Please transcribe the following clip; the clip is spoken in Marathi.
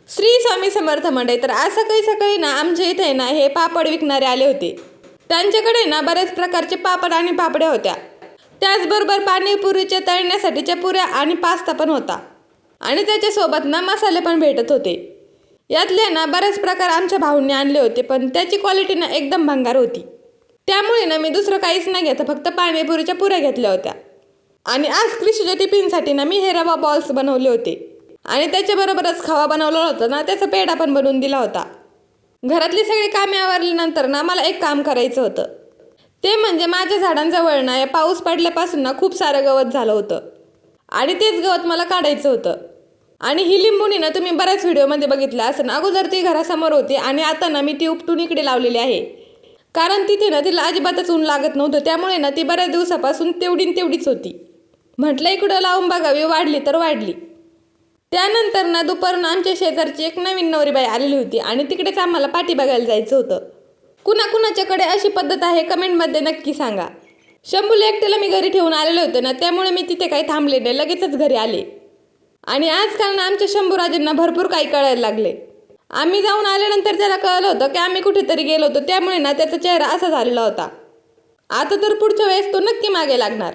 श्री स्वामी समर्थ मंडळी. तर आज सकाळी सकाळी ना आमच्या इथे ना हे पापड विकणारे आले होते. त्यांच्याकडे ना बऱ्याच प्रकारचे पापड आणि पापड्या होत्या. त्याचबरोबर पाणीपुरीच्या तळण्यासाठीच्या पुऱ्या आणि पास्ता पण होता आणि त्याच्यासोबत ना मसाले पण भेटत होते. यातले ना बरेच प्रकार आमच्या भाऊंनी आणले होते, पण त्याची क्वालिटी ना एकदम भंगार होती. त्यामुळे ना मी दुसरं काहीच नाही घेतलं, फक्त पाणीपुरीच्या पुऱ्या घेतल्या होत्या. आणि आज क्रिशूच्या टिफिनसाठी ना मी हे रवा बॉल्स बनवले होते आणि त्याच्याबरोबरच खवा बनवला होता ना, त्याचा पेढा पण बनवून दिला होता. घरातली सगळी कामे आवरल्यानंतर ना मला एक काम करायचं होतं. ते म्हणजे माझ्या झाडांजवळ ना या पाऊस पडल्यापासून ना खूप सारं गवत झालं होतं आणि तेच गवत मला काढायचं होतं. आणि ही लिंबुणी ना तुम्ही बऱ्याच व्हिडिओमध्ये बघितलं असं. अगोदर ती घरासमोर होती आणि आता ना मी ती उपटून इकडे लावलेली आहे, कारण तिथे ना तिला अजिबातच ऊन लागत नव्हतं. त्यामुळे ना ती बऱ्याच दिवसापासून तेवढीच होती. म्हटलं इकडं लावून बघावी, वाढली तर वाढली. त्यानंतर ना दुपारून आमच्या शेजारची एक नवीन नवरीबाई आलेली होती आणि तिकडेच आम्हाला पाठी बघायला जायचं होतं. कुणाकुणाच्याकडे अशी पद्धत आहे कमेंटमध्ये नक्की सांगा. शंभूला एकट्याला मी घरी ठेवून आलेले होते ना, त्यामुळे मी तिथे काही थांबले नाही, लगेचच घरी आले. आणि आजकाल ना आमच्या शंभूराजांना भरपूर काही कळायला लागले. आम्ही जाऊन आल्यानंतर त्याला कळलं होतं की आम्ही कुठेतरी गेलो होतो, त्यामुळे ना त्याचा चेहरा असा झालेला होता. आता तर पुढच्या वेळेस तो नक्की मागे लागणार.